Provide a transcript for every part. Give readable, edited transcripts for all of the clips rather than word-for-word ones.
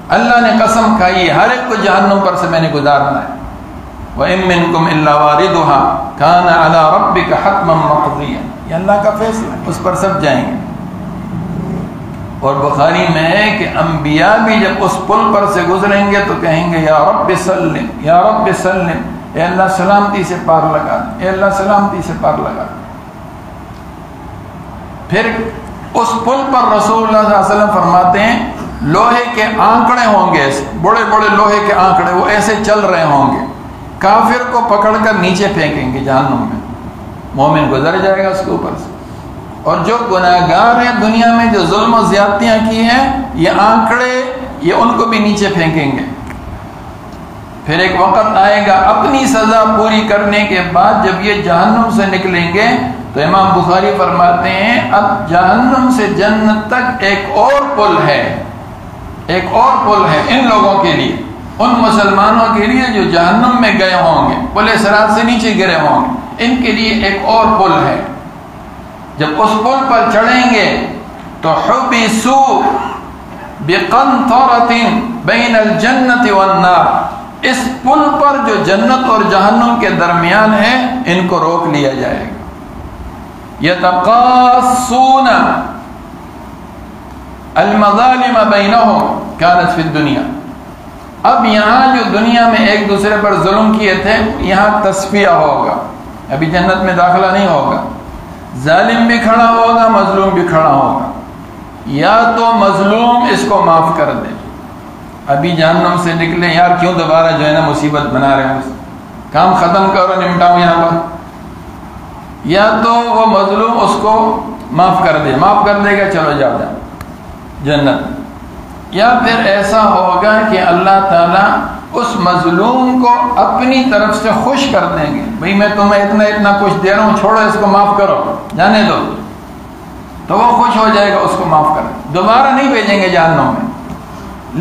اللہ نے قسم کھائی ہر ایک کو جہنم پر سے میں نے گزارنا ہے. وَإِن مِّنكُمْ إِلَّا وَارِدُهَا كَانَ عَلَىٰ رَبِّكَ حَتْمًا مَّقْضِيًّا. یہ اللہ کا فیصلہ ہے، اس پر سب جائیں گے. اور بخاری میں ہے کہ انبیاء بھی جب اس پل پر سے گزریں گے تو کہیں گے یا رب سلم، یا رب سلم، اے اللہ سلامتی سے پار لگا، اے اللہ سلامتی سے پار لگا. پھر اس پل پر رسول اللہ صلی اللہ علیہ وسلم فرماتے ہیں لوہے کے آنکڑے ہوں گے، ایسے بڑے بڑے لوہے کے آنکڑے، وہ ایسے چل رہے ہوں گے، کافر کو پکڑ کر نیچے پھینکیں گے جہنم میں. مومن گزر جائے گا اس کے اوپر سے. اور جو گناہگار ہیں دنیا میں جو ظلم و زیادتیاں کی ہیں، یہ آنکڑے یہ ان کو بھی نیچے پھینکیں گے. پھر ایک وقت آئے گا اپنی سزا پوری کرنے کے بعد جب یہ جہنم سے نکلیں گے تو امام بخاری فرماتے ہیں اب جہنم سے جنت تک ایک اور پل ہے، ایک اور پل ہے ان لوگوں کے لیے، ان مسلمانوں کے لیے جو جہنم میں گئے ہوں گے، پل صراط سے نیچے گرے ہوں گے، ان کے لیے ایک اور پل ہے. جب اس پل پر چڑھیں گے تو حبسوا بقنطرۃ بین الجنۃ والنار، اس پل پر جو جنت اور جہنم کے درمیان ہے ان کو روک لیا جائے گا. یتقاصون المظالم بینہم کانت فی الدنیا. اب یہاں جو دنیا میں ایک دوسرے پر ظلم کیے تھے یہاں تصفیہ ہوگا، ابھی جنت میں داخلہ نہیں ہوگا. ظالم بھی کھڑا ہوگا، مظلوم بھی کھڑا ہوگا. یا تو مظلوم اس کو معاف کر دے، ابھی جہنم سے نکلے، یار کیوں دوبارہ جو ہے نا مصیبت بنا رہے ہیں، کام ختم کرو، نمٹاؤ یہاں پر. یا تو وہ مظلوم اس کو معاف کر دے، معاف کر دے گا، چلو جاؤ جنت. یا پھر ایسا ہوگا کہ اللہ تعالیٰ اس مظلوم کو اپنی طرف سے خوش کر دیں گے، بھئی میں تمہیں اتنا کچھ دے رہا ہوں، چھوڑو اس کو، معاف کرو، جانے دو. تو وہ خوش ہو جائے گا، اس کو معاف کر، دوبارہ نہیں بھیجیں گے جہنم میں.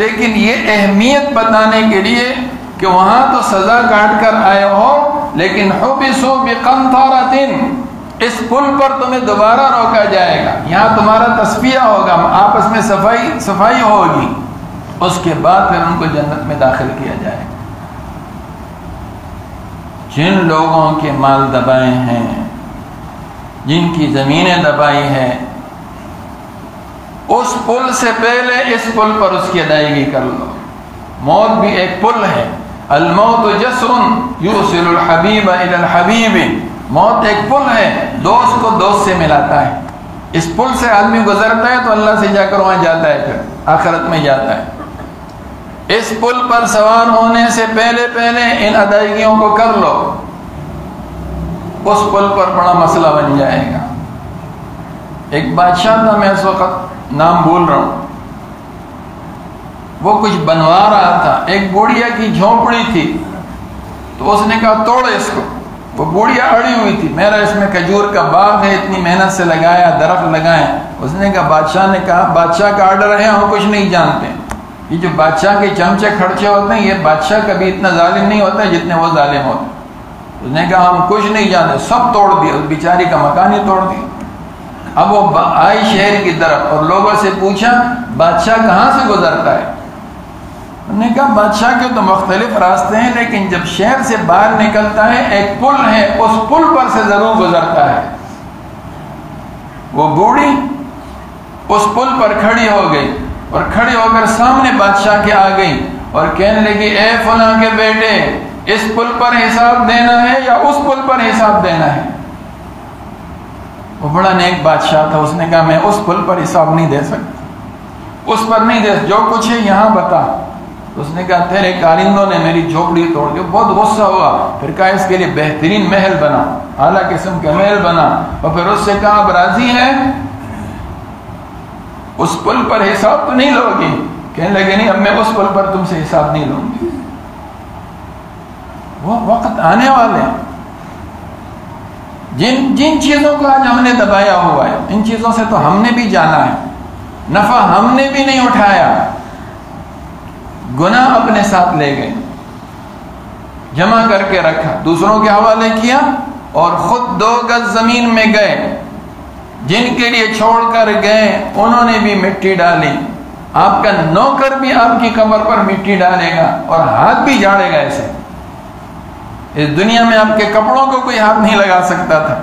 لیکن یہ اہمیت بتانے کے لیے کہ وہاں تو سزا کاٹ کر آئے ہو، لیکن حبسوا بقنطرۃ، اس پل پر تمہیں دوبارہ روکا جائے گا، یہاں تمہارا تصفیہ ہوگا، آپس میں صفائی ہوگی، اس کے بعد پھر ان کو جنت میں داخل کیا جائے گا. جن لوگوں کے مال دبائے ہیں، جن کی زمینیں دبائی ہیں، اس پل سے پہلے اس پل پر اس کی ادائیگی کر لو. موت بھی ایک پل ہے. الموت جسر یوصل الحبیب الی الحبیب. موت ایک پل ہے، دوست کو دوست سے ملاتا ہے. اس پل سے آدمی گزرتا ہے تو اللہ سے جا کر وہاں جاتا ہے، پھر آخرت میں جاتا ہے. اس پل پر سوار ہونے سے پہلے ان ادائیگیوں کو کر لو، اس پل پر بڑا مسئلہ بن جائے گا. ایک بادشاہ تھا، میں اس وقت نام بھول رہا ہوں، وہ کچھ بنوا رہا تھا. ایک بوڑھیا کی جھونپڑی تھی تو اس نے کہا توڑ اس کو. وہ بوڑھیا اڑی ہوئی تھی، میرا اس میں کھجور کا باغ ہے، اتنی محنت سے لگایا، درخت لگائے. اس نے کہا بادشاہ نے کہا بادشاہ کا آرڈر ہے، ہم کچھ نہیں جانتے. یہ جو بادشاہ کے چمچے کھڑچے ہوتے ہیں، یہ بادشاہ کبھی اتنا ظالم نہیں ہوتا جتنے وہ ظالم ہوتے. اس نے کہا ہم کچھ نہیں جانتے، سب توڑ دیا، اس بیچاری کا مکان ہی توڑ دیا. اب وہ آئی شہر کی طرف اور لوگوں سے پوچھا بادشاہ کہاں سے گزرتا ہے. انہوں نے کہا بادشاہ کے تو مختلف راستے ہیں، لیکن جب شہر سے باہر نکلتا ہے ایک پل ہے، اس پل پر سے ضرور گزرتا ہے. وہ بوڑھی اس پل پر کھڑی ہو گئی اور کھڑی ہو کر سامنے بادشاہ کے آ گئی اور کہنے لگی اے فلاں کے بیٹے، اس پل پر حساب دینا ہے یا اس پل پر حساب دینا ہے. وہ بڑا نیک بادشاہ تھا، اس نے کہا میں اس پل پر حساب نہیں دے سکتا، اس پر نہیں دے، جو کچھ ہے یہاں بتا. اس نے کہا تیرے کارندوں نے میری جھوپڑی توڑ دی. بہت غصہ ہوا، پھر کہا اس کے لیے بہترین محل بنا، اعلیٰ قسم کا محل بنا. اور پھر اس سے کہا اب راضی ہے، اس پل پر حساب تو نہیں لو گی؟ کہنے لگے نہیں، اب میں اس پل پر تم سے حساب نہیں لوں گی. وہ وقت آنے والے ہیں. جن چیزوں کو آج ہم نے دبایا ہوا ہے، ان چیزوں سے تو ہم نے بھی جانا ہے، نفع ہم نے بھی نہیں اٹھایا، گناہ اپنے ساتھ لے گئے، جمع کر کے رکھا، دوسروں کے حوالے کیا اور خود 2 گز زمین میں گئے. جن کے لیے چھوڑ کر گئے انہوں نے بھی مٹی ڈالی، آپ کا نوکر بھی آپ کی کمر پر مٹی ڈالے گا اور ہاتھ بھی جھاڑے گا ایسے. اس دنیا میں آپ کے کپڑوں کو کوئی ہاتھ نہیں لگا سکتا تھا،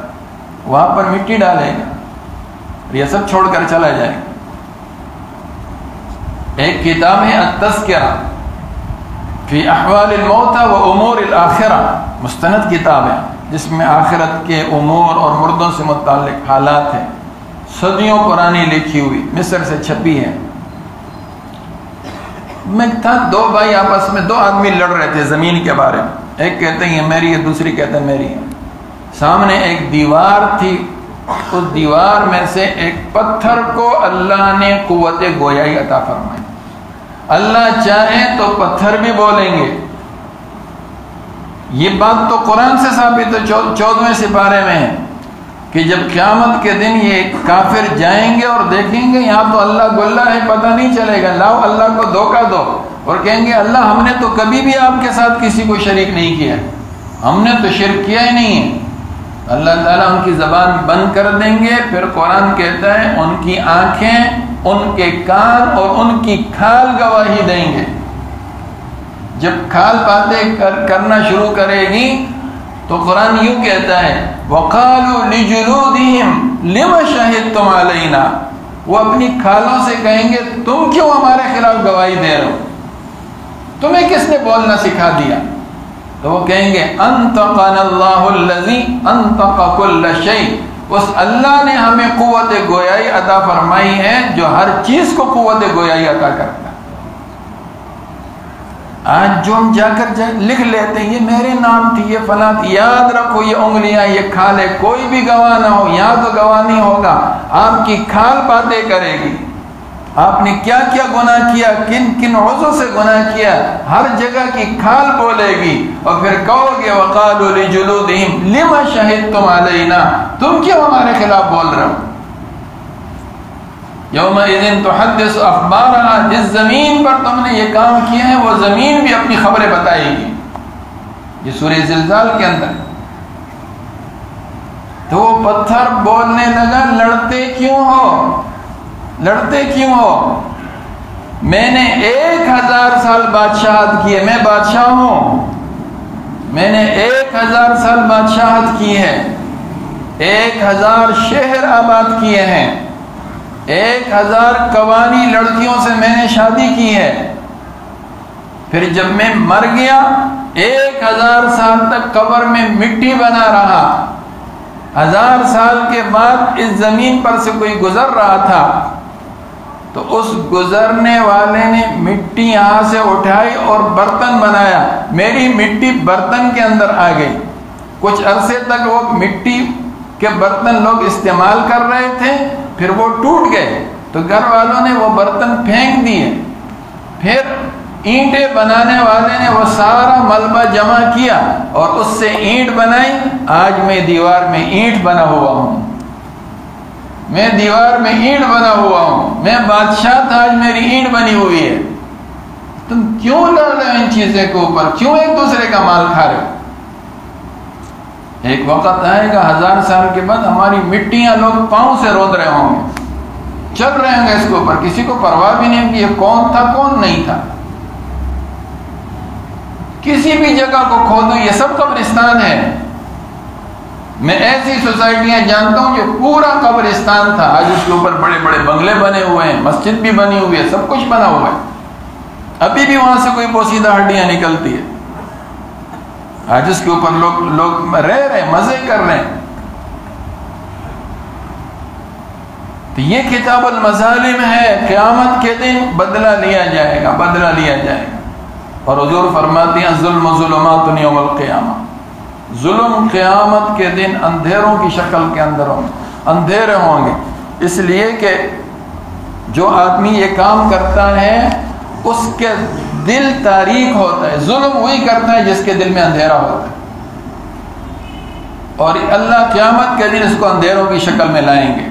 وہاں پر مٹی ڈالے گا، یہ سب چھوڑ کر چلا جائے گا. ایک کتاب ہے التذکرہ فی احوال الموتى و امور الاخرہ، مستند کتاب ہے جس میں آخرت کے امور اور مردوں سے متعلق حالات ہیں، صدیوں پرانی لکھی ہوئی، مصر سے چھپی ہے. میں تھا دو بھائی آپس میں، دو آدمی لڑ رہے تھے زمین کے بارے میں، ایک کہتے ہیں یہ میری ہے، دوسری کہتے ہیں میری ہے. سامنے ایک دیوار تھی، اس دیوار میں سے ایک پتھر کو اللہ نے قوت گویائی عطا فرمائی. اللہ چاہے تو پتھر بھی بولیں گے. یہ بات تو قرآن سے ثابت ہے، 14ویں سپارے میں ہے کہ جب قیامت کے دن یہ کافر جائیں گے اور دیکھیں گے یہاں تو اللہ گلہ ہے، پتہ نہیں چلے گا، لاؤ اللہ کو دھوکہ دو، اور کہیں گے اللہ ہم نے تو کبھی بھی آپ کے ساتھ کسی کو شریک نہیں کیا، ہم نے تو شرک کیا ہی نہیں ہے. اللہ تعالیٰ ان کی زبان بند کر دیں گے. پھر قرآن کہتا ہے ان کی آنکھیں، ان کے کان اور ان کی کھال گواہی دیں گے. جب کھال باتیں کرنا شروع کرے گی تو قرآن یوں کہتا ہے وَقَالُوا لِجُلُودِهِمْ لِمَ شَهِدْتُمْ عَلَيْنَا، وہ اپنی کھالوں سے کہیں گے تم کیوں ہمارے خلاف گواہی دے رہے ہو، تمہیں کس نے بولنا سکھا دیا؟ تو وہ کہیں گے انطقنا اللہ الذی انطق کل شیء، اس اللہ نے ہمیں قوت گویائی عطا فرمائی ہے جو ہر چیز کو قوت گویائی عطا کرتا ہے. آج جو ہم جا کر لکھ لیتے ہیں یہ میرے نام تھی، یہ فلاں تھی، یاد رکھو یہ انگلیاں، یہ کھالیں، کوئی بھی گواہ نہ ہو، یہاں تو گواہ نہیں ہوگا، آپ کی کھال باتیں کرے گی. آپ نے کیا کیا گناہ کیا، کن کن عضو سے گناہ کیا، ہر جگہ کی کھال بولے گی. اور پھر کہو گے وَقَالُوا لِجُلُودِهِمْ لِمَ شَهِدْتُمْ عَلَيْنَا، تم کیوں ہمارے خلاف بول رہے ہو. یومئذ تحدث اخبارها، جس زمین پر تم نے یہ کام کیا ہے وہ زمین بھی اپنی خبریں بتائے گی. یہ سورہ زلزال کے اندر. تو وہ پتھر بولنے لگا لڑتے کیوں ہو، لڑتے کیوں ہو، میں نے 1000 سال بادشاہت کی ہے، میں بادشاہ ہوں، میں نے 1000 سال بادشاہت کی ہے، 1000 شہر آباد کیے ہیں، 1000 قوانی لڑکیوں سے میں نے شادی کی ہے. پھر جب میں مر گیا 1000 سال تک قبر میں مٹی بنا رہا، 1000 سال کے بعد اس زمین پر سے کوئی گزر رہا تھا تو اس گزرنے والے نے مٹی یہاں سے اٹھائی اور برتن بنایا، میری مٹی برتن کے اندر آ گئی. کچھ عرصے تک وہ مٹی کے برتن لوگ استعمال کر رہے تھے، پھر وہ ٹوٹ گئے تو گھر والوں نے وہ برتن پھینک دیے. پھر اینٹیں بنانے والے نے وہ سارا ملبہ جمع کیا اور اس سے اینٹ بنائی. آج میں دیوار میں اینٹ بنا ہوا ہوں، میں دیوار میں اینٹ بنا ہوا ہوں، میں بادشاہ تھا، آج میری اینٹ بنی ہوئی ہے. تم کیوں لڑ رہے ہو ان چیزوں کے اوپر، کیوں ایک دوسرے کا مال کھا رہے ہو؟ ایک وقت آئے گا 1000 سال کے بعد ہماری مٹیاں لوگ پاؤں سے رود رہے ہوں گے، چل رہے ہوں گے اس کے اوپر، کسی کو پرواہ بھی نہیں کہ یہ کون تھا کون نہیں تھا. کسی بھی جگہ کو کھودو یہ سب قبرستان ہے. میں ایسی سوسائٹیاں جانتا ہوں جو پورا قبرستان تھا، آج اس کے اوپر بڑے بڑے بنگلے بنے ہوئے ہیں، مسجد بھی بنی ہوئی ہے، سب کچھ بنا ہوا ہے. ابھی بھی وہاں سے کوئی پوسیدہ ہڈیاں نکلتی ہے. آج اس کے اوپر لوگ رہ رہے ہیں، مزے کر رہے ہیں. تو یہ کتاب المظالم ہے. قیامت کے دن بدلہ لیا جائے گا، بدلہ لیا جائے گا. اور حضور فرماتے ہیں ظلم ظلمات یوم القیامہ، ظلم قیامت کے دن اندھیروں کی شکل کے اندر ہوں گے، اندھیرے ہوں گے. اس لیے کہ جو آدمی یہ کام کرتا ہے اس کے دل تاریک ہوتا ہے. ظلم وہی کرتا ہے جس کے دل میں اندھیرا ہوتا ہے، اور اللہ قیامت کے دن اس کو اندھیروں کی شکل میں لائیں گے.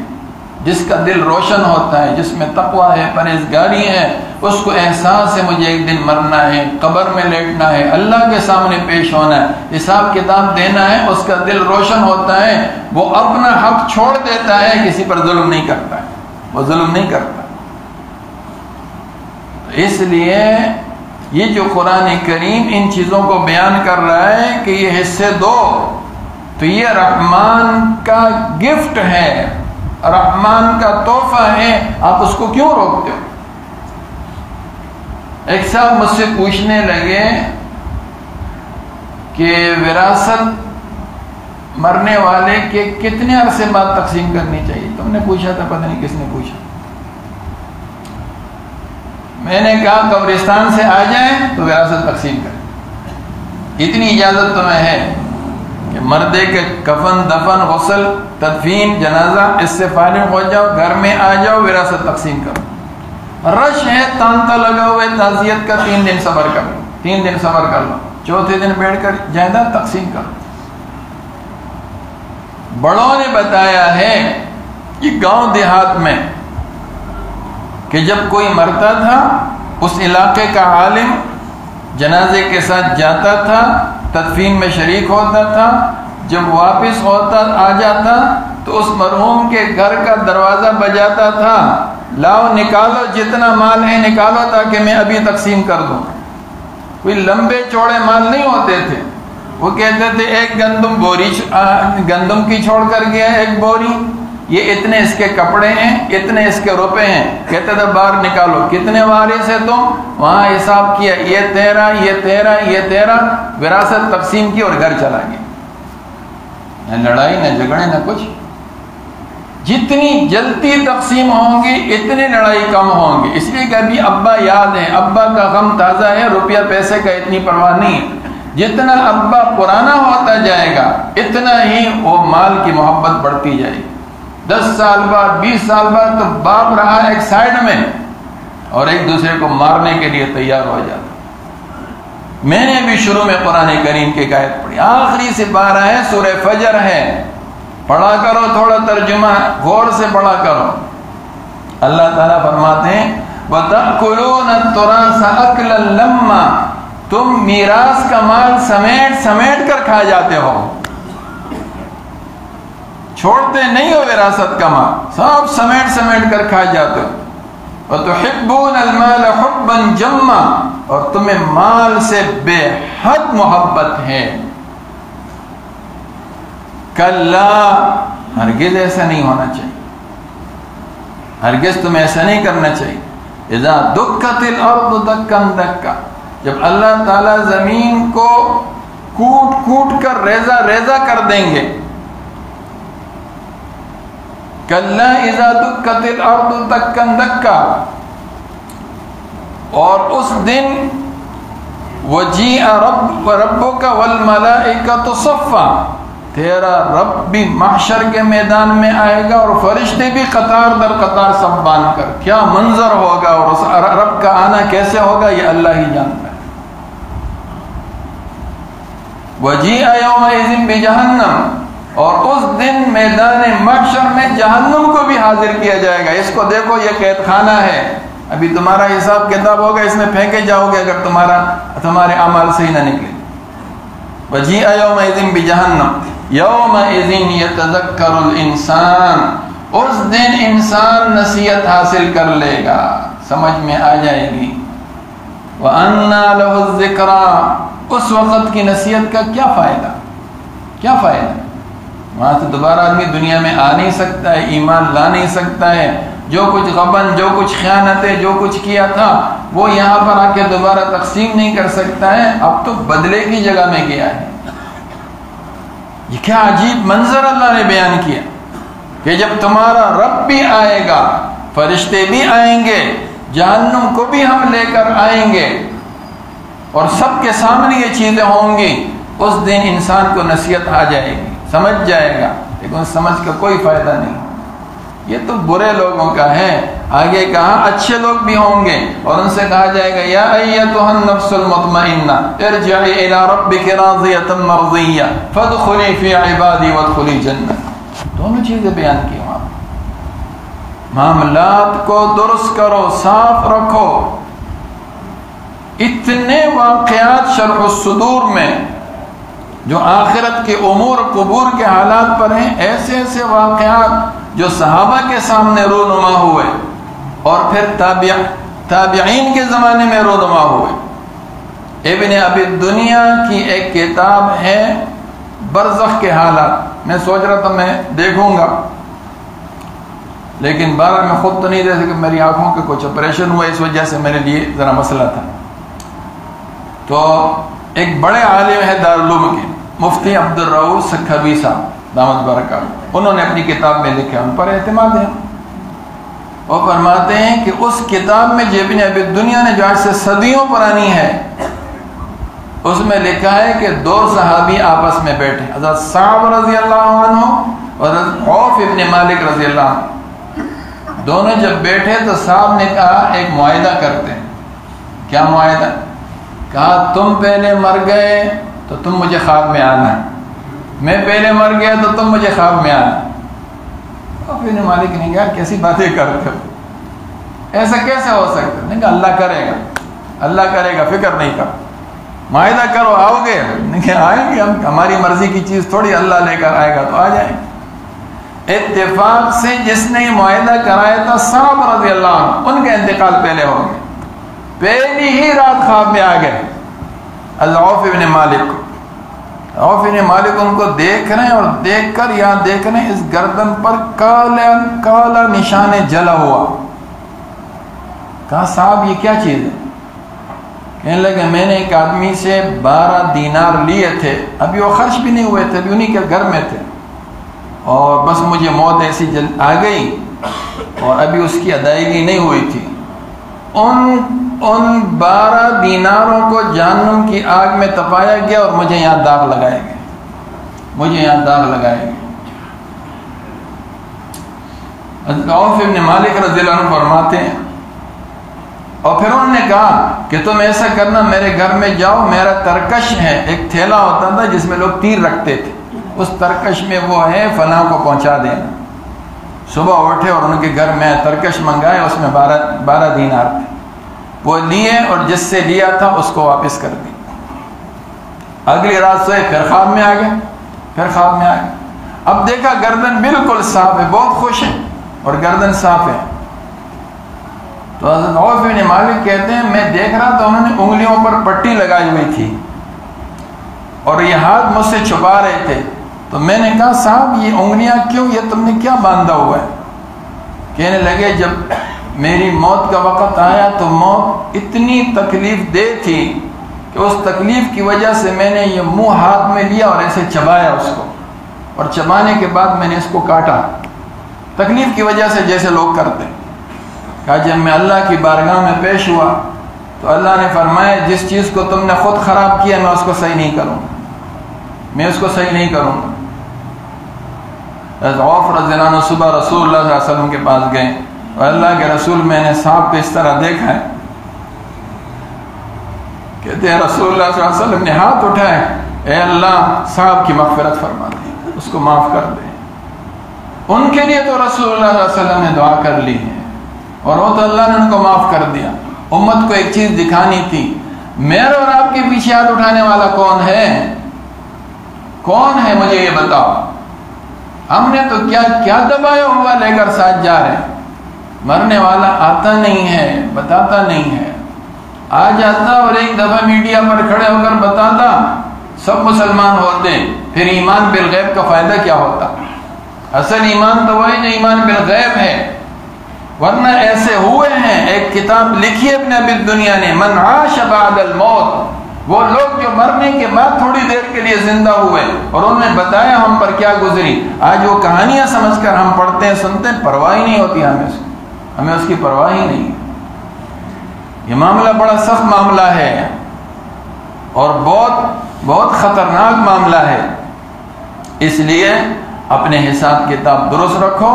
جس کا دل روشن ہوتا ہے، جس میں تقویٰ ہے، پرہیزگاری ہے، اس کو احساس ہے مجھے ایک دن مرنا ہے، قبر میں لیٹنا ہے، اللہ کے سامنے پیش ہونا ہے، حساب کتاب دینا ہے. اس کا دل روشن ہوتا ہے، وہ اپنا حق چھوڑ دیتا ہے، کسی پر ظلم نہیں کرتا ہے، وہ ظلم نہیں کرتا. اس لیے یہ جو قرآن کریم ان چیزوں کو بیان کر رہا ہے کہ یہ حصے دو، تو یہ رحمان کا گفٹ ہے، رحمان کا تحفہ ہے، آپ اس کو کیوں روکتے ہو؟ ایک صاحب مجھ سے پوچھنے لگے کہ وراثت مرنے والے کے کتنے عرصے بعد تقسیم کرنی چاہیے؟ تم نے پوچھا تھا، پتہ نہیں کس نے پوچھا۔ میں نے کہا قبرستان سے آ جائیں تو وراثت تقسیم کریں، اتنی اجازت تمہیں ہے کہ مردے کے کفن، دفن، غسل، تدفین، جنازہ اس سے فارغ ہو جاؤ، گھر میں آ جاؤ، وراثت تقسیم کرو۔ رش ہے، تانتا لگا ہوا ہے تعزیت کا، 3 دن صبر کر لو، 3 دن صبر کر لو، چوتھے دن بیٹھ کر جائیداد تقسیم کرو۔ بڑوں نے بتایا ہے کہ گاؤں دیہات میں کہ جب کوئی مرتا تھا اس علاقے کا عالم جنازے کے ساتھ جاتا تھا، تدفین میں شریک ہوتا تھا، جب واپس ہوتا آ جاتا تو اس مرحوم کے گھر کا دروازہ بجاتا تھا، لاؤ نکالو جتنا مال ہے نکالو تاکہ میں ابھی تقسیم کر دوں۔ کوئی لمبے چوڑے مال نہیں ہوتے تھے، وہ کہتے تھے ایک گندم کی چھوڑ کر گیا ایک بوری، یہ اتنے اس کے کپڑے ہیں، اتنے اس کے روپے ہیں، کہتے تھے باہر نکالو، کتنے وارث ہے تم؟ وہاں حساب کیا، یہ 13، یہ 13، یہ 13، وراثت تقسیم کی اور گھر چلا گیا۔ نہ لڑائی، نہ جھگڑے، نہ کچھ۔ جتنی جلدی تقسیم ہوں گی اتنی لڑائی کم ہوں گی، اس لیے کہ ابھی ابا یاد ہے، ابا کا غم تازہ ہے، روپیہ پیسے کا اتنی پرواہ نہیں ہے۔ جتنا ابا پرانا ہوتا جائے گا اتنا ہی وہ مال کی محبت بڑھتی جائے گی۔ 10 سال بعد، 20 سال بعد تو باپ رہا ایک سائڈ میں اور ایک دوسرے کو مارنے کے لیے تیار ہو جاتا۔ میں نے بھی شروع میں قرآن کریم کی آیت پڑھی، آخری سے 12 ہے، سورہ فجر ہے، پڑھا کرو، تھوڑا ترجمہ غور سے پڑھا کرو۔ اللہ تعالیٰ فرماتے ہیں وَتَأْكُلُونَ التُّرَاثَ أَكْلًا لَمًّا، تم میراث کا مال سمیٹ سمیٹ کر کھا جاتے ہو، چھوڑتے نہیں ہو وراثت کا مال، سب سمیٹ سمیٹ کر کھا جاتے ہو۔ وَتُحِبُّونَ الْمَالَ حُبًّا جَمًّا، اور تمہیں مال سے بے حد محبت ہے۔ کلا، ہرگز ایسا نہیں ہونا چاہیے، ہرگز تمہیں ایسا نہیں کرنا چاہیے۔ اذا دکت الارض دکن دکا، جب اللہ تعالیٰ زمین کو کوٹ کوٹ کر ریزہ ریزہ کر دیں گے۔ کلا اذا دکت الارض دکن دکا، اور اس دن وجیء ربک والملائکۃ صفا، تیرا رب بھی محشر کے میدان میں آئے گا اور فرشتے بھی قطار در قطار سب باندھ کر۔ کیا منظر ہوگا اور اس رب کا آنا کیسے ہوگا یہ اللہ ہی جانتا ہے۔ وجیء یومئذ بجہنم، اور اس دن میدان محشر میں جہنم کو بھی حاضر کیا جائے گا۔ اس کو دیکھو، یہ قید خانہ ہے، ابھی تمہارا حساب کتاب ہوگا، اس میں پھینکے جاؤ گے اگر تمہارے اعمال صحیح نہ نکلے۔ وجیء یومئذ بجہنم یومئذ یتذکر الانسان، اس دن انسان نصیحت حاصل کر لے گا، سمجھ میں آ جائے گی۔ وَأَنَّى لَهُ الذِّكْرَى، اس وقت کی نصیحت کا کیا فائدہ، کیا فائدہ؟ وہاں سے دوبارہ آدمی دنیا میں آ نہیں سکتا ہے، ایمان لا نہیں سکتا ہے، جو کچھ غبن، جو کچھ خیانتیں، جو کچھ کیا تھا وہ یہاں پر آ کے دوبارہ تقسیم نہیں کر سکتا ہے، اب تو بدلے کی جگہ میں گیا ہے۔ یہ کیا عجیب منظر اللہ نے بیان کیا کہ جب تمہارا رب بھی آئے گا، فرشتے بھی آئیں گے، جہنم کو بھی ہم لے کر آئیں گے، اور سب کے سامنے یہ چیزیں ہوں گی۔ اس دن انسان کو نصیحت آ جائے گی، سمجھ جائے گا، لیکن سمجھ کا کوئی فائدہ نہیں۔ یہ تو برے لوگوں کا ہے، آگے کہا اچھے لوگ بھی ہوں گے، اور ان سے کہا جائے گا یا ایتھا النفس المطمئنہ ارجعی الی ربک راضیۃ مرضیہ فادخلی فی عبادی وادخلی جنت۔ دونوں چیزیں بیان کی وہاں۔ معاملات کو درست کرو، صاف رکھو۔ اتنے واقعات شرح الصدور میں جو آخرت کے امور قبور کے حالات پر ہیں، ایسے ایسے واقعات جو صحابہ کے سامنے رونما ہوئے، اور پھر تابعین کے زمانے میں رونما ہوئے. ابن ابی دنیا کی ایک کتاب ہے برزخ کے حالات. میں سوچ رہا تھا میں دیکھوں گا، لیکن بہرحال میں خود تو نہیں دے سکا، میری آنکھوں کے کچھ آپریشن ہوا، اس وجہ سے میرے لیے ذرا مسئلہ تھا. تو ایک بڑے عالم ہے دارالعلوم کے، مفتی عبد الرؤوف سکھروی صاحب دامت برکات، انہوں نے اپنی کتاب میں لکھا، ان پر اعتماد ہے. وہ فرماتے ہیں کہ اس کتاب میں جو ابن ابی دنیا نے جو آج سے صدیوں پرانی ہے، اس میں لکھا ہے کہ دو صحابی آپس میں بیٹھے، حضرت صعب رضی اللہ عنہ اور حضرت عوف ابن مالک رضی اللہ عنہ. دونوں جب بیٹھے تو صاحب نے کہا ایک معاہدہ کرتے ہیں. کیا معاہدہ؟ کہا تم پہلے مر گئے تو تم مجھے خواب میں آنا، میں پہلے مر گیا تو تم مجھے خواب میں آنا. عوف ابن مالک نے کہا کیسی باتیں کرتے ہو، ایسا کیسے ہو سکتا؟ نہیں کہا اللہ کرے گا، اللہ کرے گا، فکر نہیں کر، معاہدہ کرو، آؤ گے؟ نہیں کہ آئیں گے، ہماری مرضی کی چیز تھوڑی اللہ لے کر آئے گا، تو آ جائیں. اتفاق سے جس نے معاہدہ کرایا تھا صعب رضی اللہ عنہ، ان کا انتقال پہلے ہو گیا، پہلی ہی رات خواب میں آ گئے عوف ابن مالک کو. عوف ابن مالک ان کو دیکھ رہے ہیں اور دیکھ کر یہاں دیکھ رہے ہیں اس گردن پر کالا نشان جلا ہوا. کہا صاحب یہ کیا چیز ہے؟ کہنے لگے میں نے ایک آدمی سے 12 دینار لیے تھے، ابھی وہ خرچ بھی نہیں ہوئے تھے، ابھی انہی کے گھر میں تھے، اور بس مجھے موت ایسی جلد آ گئی اور ابھی اس کی ادائیگی نہیں ہوئی تھی. ان 12 دیناروں کو جہنم کی آگ میں تپایا گیا اور مجھے یہاں داغ لگائے گئے، مجھے یہاں داغ لگائے گئے. عوف ابن مالک رضی اللہ عنہ فرماتے ہیں، اور پھر انہوں نے کہا کہ تم ایسا کرنا، میرے گھر میں جاؤ، میرا ترکش ہے، ایک تھیلا ہوتا تھا جس میں لوگ تیر رکھتے تھے، اس ترکش میں وہ ہے، فلاں کو پہنچا دینا. صبح اٹھے اور ان کے گھر میں ترکش منگائے، اس میں 12 دینار تھے، وہ لیے اور جس سے لیا تھا اس کو واپس کر دی. اگلی رات سوئے، پھر خواب میں آ گئے، پھر خواب میں آ گئے. اب دیکھا گردن بالکل صاف ہے، بہت خوش ہے اور گردن صاف ہے. تو حضرت عوف بن مالک کہتے ہیں میں دیکھ رہا تو انہوں نے انگلیوں پر پٹی لگائی ہوئی تھی اور یہ ہاتھ مجھ سے چھپا رہے تھے. تو میں نے کہا صاحب یہ انگلیاں کیوں، یہ تم نے کیا باندھا ہوا ہے؟ کہنے لگے جب میری موت کا وقت آیا تو موت اتنی تکلیف دہ تھی کہ اس تکلیف کی وجہ سے میں نے یہ منہ ہاتھ میں لیا اور ایسے چبایا اس کو، اور چبانے کے بعد میں نے اس کو کاٹا، تکلیف کی وجہ سے جیسے لوگ کرتے. کہا جب میں اللہ کی بارگاہ میں پیش ہوا تو اللہ نے فرمایا جس چیز کو تم نے خود خراب کیا میں اس کو صحیح نہیں کروں گا، میں اس کو صحیح نہیں کروں گا. عوف رضی اللہ عنہ صبح رسول اللہ صلی اللہ علیہ وسلم کے پاس گئے اور اللہ کے رسول میں نے صاحب کو اس طرح دیکھا ہے. کہتے ہیں رسول اللہ صلی اللہ علیہ وسلم نے ہاتھ اٹھائے، اے اللہ صاحب کی مغفرت فرما دے، اس کو معاف کر دے. ان کے لیے تو رسول اللہ صلی اللہ علیہ وسلم نے دعا کر لی ہے اور وہ تو اللہ نے ان کو معاف کر دیا. امت کو ایک چیز دکھانی تھی، میرے اور آپ کے پیچھے ہاتھ اٹھانے والا کون ہے؟ کون ہے مجھے یہ بتاؤ. ہم نے تو کیا دبایا ہوا لے کر ساتھ جا رہے ہیں. مرنے والا آتا نہیں ہے، بتاتا نہیں ہے. آ جاتا اور ایک دفعہ میڈیا پر کھڑے ہو کر بتاتا، سب مسلمان ہوتے، پھر ایمان بالغیب کا فائدہ کیا ہوتا؟ اصل ایمان تو وہی جو ایمان بالغیب ہے. ورنہ ایسے ہوئے ہیں، ایک کتاب لکھی ہے ابن ابی دنیا نے، من عاش بعد الموت، وہ لوگ جو مرنے کے بعد تھوڑی دیر کے لیے زندہ ہوئے اور انہوں نے بتایا ہم پر کیا گزری. آج وہ کہانیاں سمجھ کر ہم پڑھتے ہیں، سنتے ہیں، پرواہ ہی نہیں ہوتی ہمیں اس کی پرواہ ہی نہیں. یہ معاملہ بڑا سخت معاملہ ہے اور بہت بہت خطرناک معاملہ ہے. اس لیے اپنے حساب کتاب درست رکھو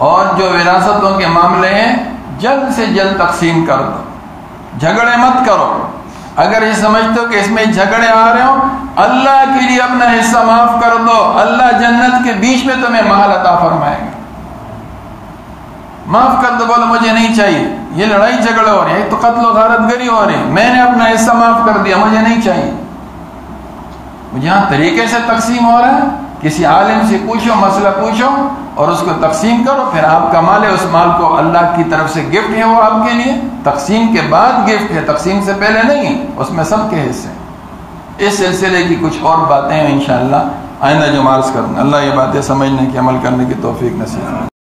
اور جو وراثتوں کے معاملے ہیں جلد سے جلد تقسیم کر دو. جھگڑے مت کرو. اگر یہ سمجھتے ہو کہ اس میں جھگڑے آ رہے ہو، اللہ کے لیے اپنا حصہ معاف کر دو، اللہ جنت کے بیچ میں تمہیں محل عطا فرمائے گا. معاف کر دو، بولو مجھے نہیں چاہیے، یہ لڑائی جھگڑے ہو رہے ہیں، تو قتل و غارت گری ہو رہی ہے، میں نے اپنا حصہ معاف کر دیا، مجھے نہیں چاہیے. جہاں طریقے سے تقسیم ہو رہا ہے کسی عالم سے پوچھو، مسئلہ پوچھو اور اس کو تقسیم کرو، پھر آپ کا مال ہے، اس مال کو اللہ کی طرف سے گفٹ ہے وہ آپ کے لیے. تقسیم کے بعد گفٹ ہے، تقسیم سے پہلے نہیں، اس میں سب کے حصے۔ اس سلسلے کی کچھ اور باتیں ہیں انشاءاللہ آئندہ جو عرض کروں گا۔ اللہ یہ باتیں سمجھنے کی، عمل کرنے کی توفیق نصیب کرے۔